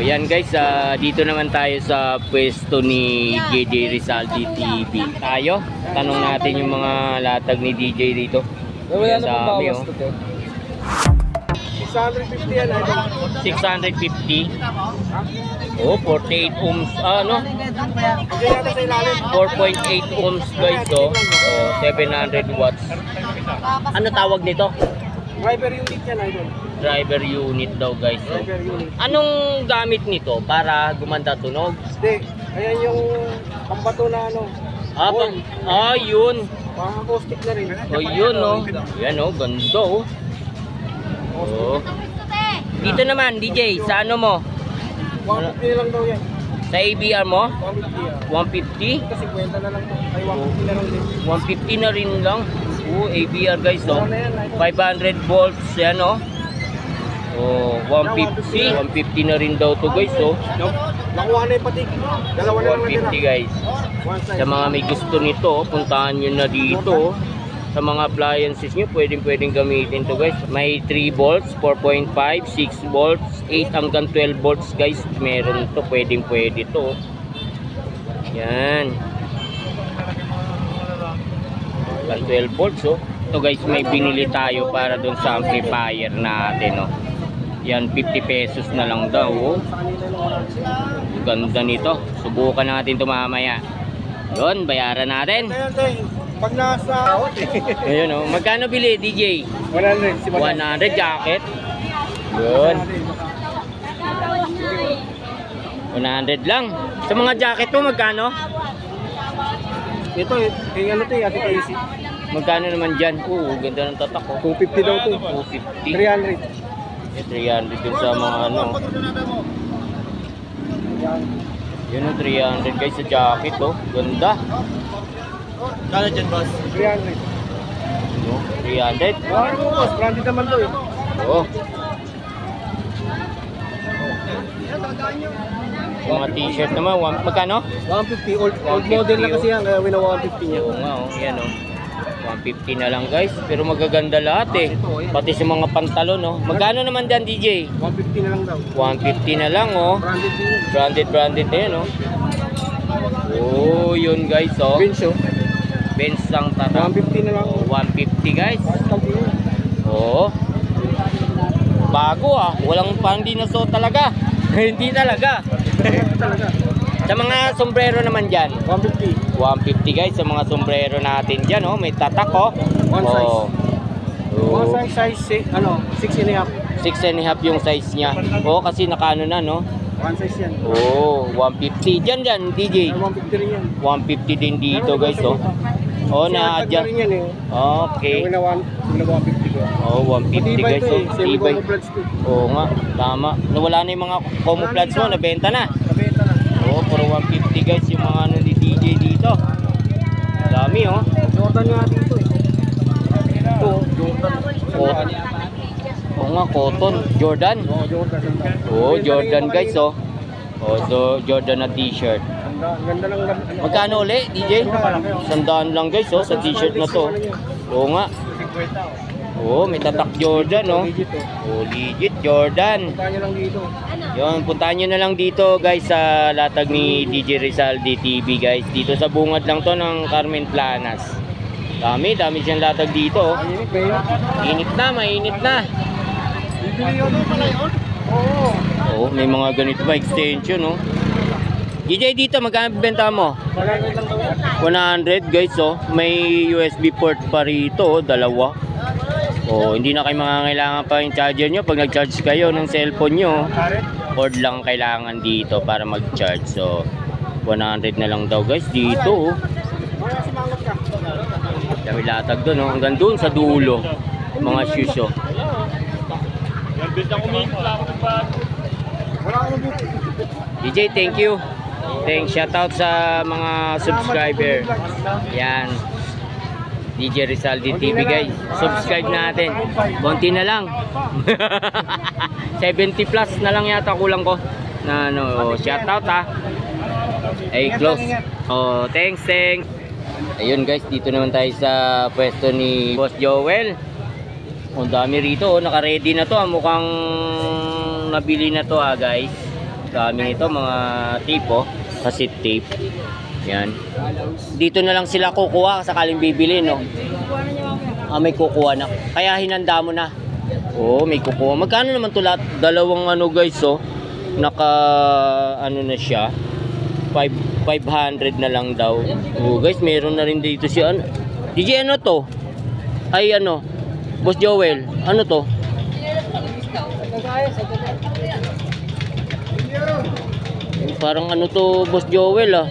yan guys, dito naman tayo sa pwesto ni DJ Rizaldi TV. Tayo, tanong natin yung mga latag ni DJ dito. Wala na pong Dami, bawas oh. to. 650 yan, idol. 650. Oh, 48 ohms. Ano? Hindi yata sa ilalim. 4.8 ohms guys, oh. Oh, 700 watts. Ano tawag nito? Driver unit yan, idol. Driver unit daw guys. Oh. Driver unit. Anong gamit nito para gumanda tunog? Hindi. Ayan yung pambato na ano. Yun. Parang acoustic na rin. Oh, yun oh. Yan oh, ganda oh. Oh. Dito naman DJ, sa ano mo? 150 lang daw yan. Sa ABR mo? 150 yan. 150? Kasi 50 na lang to. Ay, 150 na lang din. 150 na rin lang. Oh, ABR guys oh. 500 volts yan oh. Oh, 150. 150 na rin daw to guys oh. Nakuha na yung patik. Dalawa na lang 150 guys. Sa mga may gusto nito, puntahan nyo na dito. Sa mga appliances nyo, pwedeng gamitin to guys. May 3 volts, 4.5, 6 volts, 8 hanggang 12 volts guys. Meron to, pwede to. Yan. Hanggang 12 volts oh. Ito guys, may binili tayo para dun sa amplifier natin oh. Yan, 50 pesos na lang daw oh. Ganda nito. Subukan natin ito mamaya. Yun, bayaran natin. Pag nasa... Ayun oh. Magkano bili DJ? 100. 100 jacket. Yun. 100 lang. Sa mga jacket mo magkano? Ito, yung ano to yung ating AC. Magkano naman dyan? Oo, ganda ng tatak oh. 250 daw to. 250. 300. 300 dun sa mga ano. Yun oh, 300 guys sa jacket oh. Ganda. Kano dyan, boss? 300. No, 300. Ano mo, boss? Branded naman to eh. Oo. Mga t-shirt naman, magkano? 150. Old 150 model na kasi yan, kaya wina 150 niya. Oo nga oh, yan oh. 150 na lang guys, pero magaganda lahat eh. Pati sa mga pantalon oh. Magkano naman dyan DJ? 150 na lang daw. 150 na lang oh. Branded din yun. Branded na yan oh. Oh, yun guys oh. Bench oh. Benz lang tata. 150 na lang. Oh, 150 guys. Tag yun. Oo. Bago ah. Walang pandi na so talaga. Hindi talaga. Talaga. Sa mga sombrero naman dyan. 150. 150 guys sa mga sombrero natin dyan oh. May tatak oh. One size. Oh. One size, ano, 6 and a half. 6 and a half yung size niya. Oh, kasi nakano na no. One size yan. Oh, 150 dyan DJ. 150 rin yan. 150 din dito guys oh. Oh, na-adjust. rin yan eh. Okay. Wina 150 ko. Oh, 150 guys oh. Tibay. Oo nga, tama. Nawala na yung mga camouflage mo, nabenta na. Nabenta na. Oo, puro 150 guys yung mga ano ni DJ dito. Dami oh. Jordan nga dito eh. Ito, Jordan. Cotton. Oo nga, cotton. Jordan. Oh, Jordan. Oo, Jordan guys oh. Oh, so Jordan na t-shirt. Ganda lang. Magkano uli, DJ? 100 lang guys oh, sa t-shirt na to. Oo nga. Oo, may tatak Jordan oh. Oh, legit Jordan. Punta nyo lang dito. Yun, puntahan nyo na lang dito guys sa latag ni DJ Rizaldi TV guys. Dito sa bungad lang to ng Carmen Planas. Dami siyang latag dito oh. Init na, mainit na. Bibili yun pala yun? Oo. Oo, may mga ganito pa extension oh. DJ dito, magkano benta mo? 100 guys oh. May USB port pa rito oh, dalawa. Oh, hindi na kayo mangangailangan pa yung charger nyo pag nag-charge kayo ng cellphone nyo. Cord lang kailangan dito para mag-charge. So, 100 na lang daw guys dito oh. Dami latag doon oh. Hanggang doon sa dulo. Mga shoes oh. DJ, thank you. Thanks, shoutout sa mga subscriber. Yan. DJ Rizaldi TV guys. Subscribe natin. Konti na lang. 70 plus na lang yata kulang ko. Na ano, shoutout ha. Ay, close. Oh, thanks. Ayun guys, dito naman tayo sa pwesto ni Boss Joel. Ang dami rito, naka-ready na to. Mukhang nabili na to guys. Dami ito, mga tape oh. Cassette tape. Yan. Dito na lang sila kukuha sakaling bibili, no? Ah, may kukuha na. Kaya hinanda mo na. Oh, may kukuha. Magkano naman to lahat? Dalawang ano guys, oh. Naka, ano na siya. 500 na lang daw. Oh, guys, meron na rin dito siya. Ano? DJ, ano to? Ay, ano? Boss Joel, ano to? Parang ano to, Boss Joel, ah.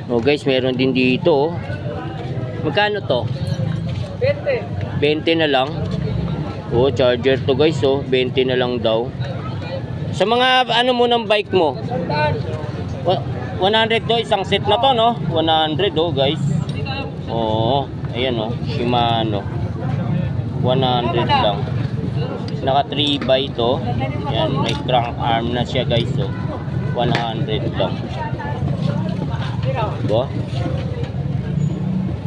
Oh guys, meron din dito, oh. Magkano to? 20. 20 na lang. Oh, charger to guys, oh. 20 na lang daw. Sa mga ano mo ng bike mo? 100 to, isang set na to, no? 100 oh guys. Oh, ayan oh, Shimano. 100 lang. Naka 3 by to. Yan, may crank arm na siya guys, oh. 100 lang. Diba?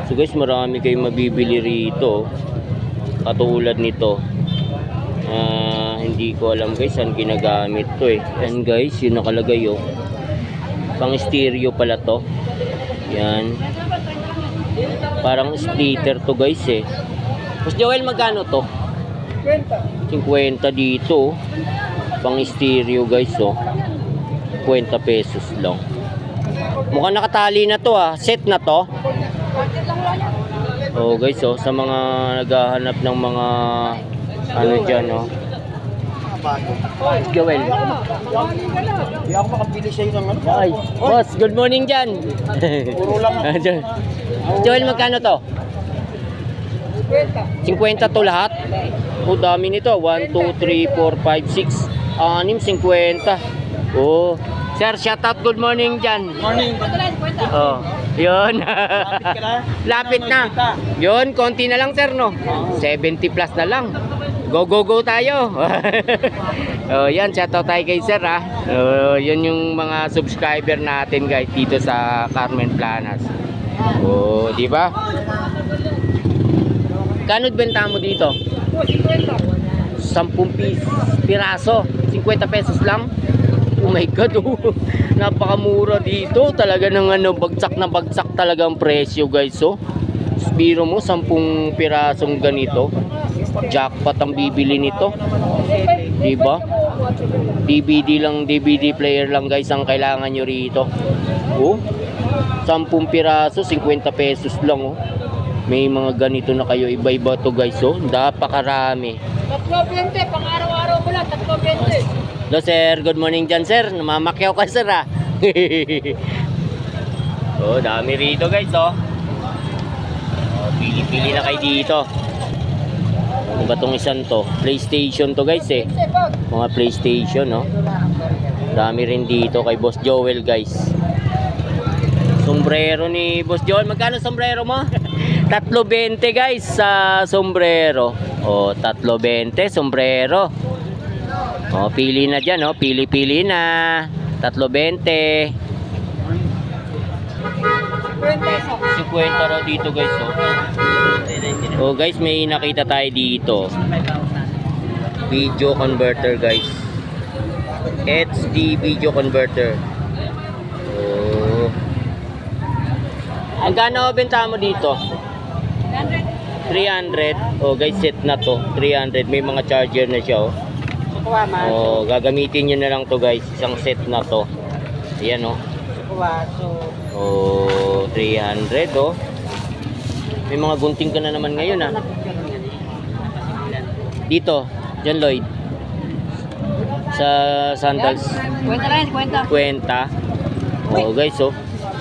So guys, marami kayong mabibili rito. Katulad nito. Hindi ko alam guys saan ginagamit to eh. Yan guys, yun nakalagay oh. Pang stereo pala to. Yan. Parang splitter to guys eh. Mas Joel, magkano to? 50 dito oh. Pang stereo guys oh. 50 pesos lang. Mukhang nakatali na to ah. Set na to. Oh guys oh, sa mga naghahanap ng mga ano dyan oh. Joel. Hindi ako makapili sa'yo ng ano. Ay, boss, good morning dyan. Puro lang ako. Joel, magkano to? 50 to lahat? Oh, dami nito. 1, 2, 3, 4, 5, 6 6, 50. Oh, sir, shout out, good morning dyan. Morning. Oh, yun. Lapit ka na? Lapit na. Yun, konti na lang sir, no? 70 plus na lang. Go, go, go tayo. Oh, yan, shout out tayo kay sir, ha. Yun yung mga subscriber natin guys dito sa Carmen Planas. Oh, di ba? Kano benta mo dito? 10 piraso, 50 pesos lang. Oh my god, oh. Napakamura dito. Talaga ng ano, bagsak na bagsak talaga ang presyo guys, oh. Biro mo 10 pirasong ganito. Jackpot ang bibili nito. Diba? DVD lang, DVD player lang guys ang kailangan nyo rito. Oh, 10 piraso, 50 pesos lang, oh. May mga ganito na kayo, iba-iba to guys, oh. Napakarami. 320, pang araw-araw mo lang, 320. Hello sir, good morning dyan sir. Namamakyaw ka sir, ah. Oh, dami rito guys, oh. Oh, pili-pili na kayo dito. Ano ba tong isang to? PlayStation to guys eh. Mga PlayStation, no? Dami rin dito kay Boss Joel guys. Sombrero ni Boss Joel. Magkano sombrero mo? 320 guys sa sombrero. Oh, 320 sombrero. Oh, pili na dyan, oh. Pili-pili na. 320. 50 raw dito guys, oh. Oh guys, may nakita tayo dito. Video converter guys. HD video converter. Oh. Ang gano benta mo dito? 300. Oh guys, set na to. 300. May mga charger na siya, oh. Oh, gagamitin nyo na lang to guys. Isang set na to. Ayan, oh. Oh, 300, oh. May mga gunting ka na naman ngayon, ah. Dito, John Lloyd. Sa sandals. Kwenta rin, kwenta. 50. Oh, guys, oh.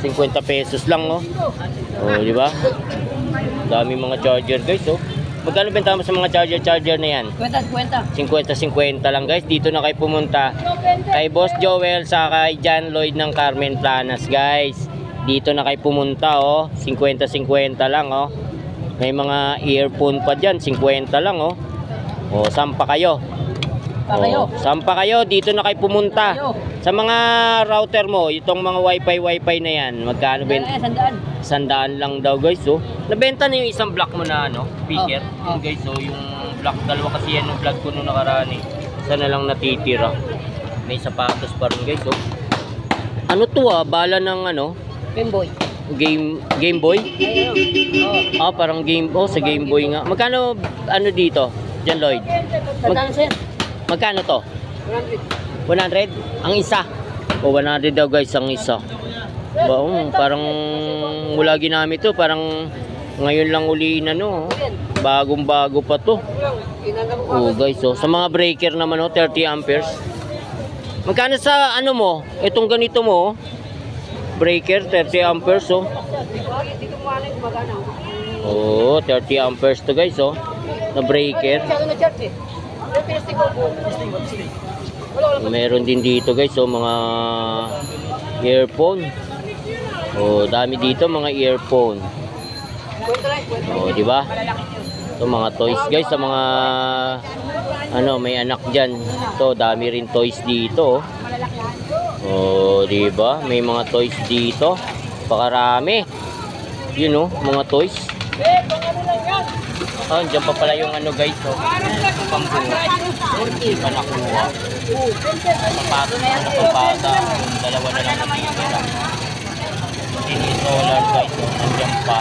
50 pesos lang, oh. Oh, di ba? Dami mga charger, guys, oh. Magkano benta mo sa mga charger na yan? Kwenta. 50-50 lang guys. Dito na kayo pumunta kay Boss Joel sa kay John Lloyd ng Carmen Planas guys. Dito na kayo pumunta, oh. 50-50 lang, oh. May mga earphone pa dyan, 50 lang, oh. Oh, sampa kayo. Oh, sampa kayo, dito na kayo pumunta. Sa mga router mo, itong mga wifi na yan, magkano benta? 100 lang daw guys, oh. Nabenta na yung isang block mo na ano, speaker. Yun guys, oh, yung block, dalawa kasi yan yung vlog ko nung nakaraan eh. Isa na lang natitira. May sapatos pa rin guys, oh. Ano to bala ng ano? Game Boy. Game Boy? Ayun. Oh. Parang sa Game Boy nga. Magkano ano dito? Diyan Lloyd. Magkano sir? Magkano to? 100. 100? Ang isa. 100 daw guys ang isa. Parang mula ginamit to, parang ngayon lang uli ano, bagong-bago pa to. Guys, sa mga breaker naman 30 amperes. Magkano sa ano mo? Itong ganito mo, breaker 30 amperes 30 amperes to guys, na breaker. Meron din dito guys, mga earphone. Dami dito mga earphone. Di ba? So mga toys guys, sa mga may anak diyan. To dami rin toys dito. Di ba? May mga toys dito. Pakarami. Yun mga toys. Diyan pa pala yung ano guys, pambunga. Iba nakuha. Sapatos na pambata. Dalawa na lang natitira. Solar guys, nandiyan pa.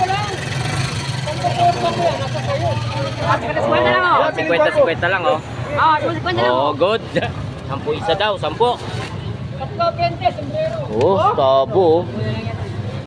50 lang good. 10 isa daw, 10. Tabo.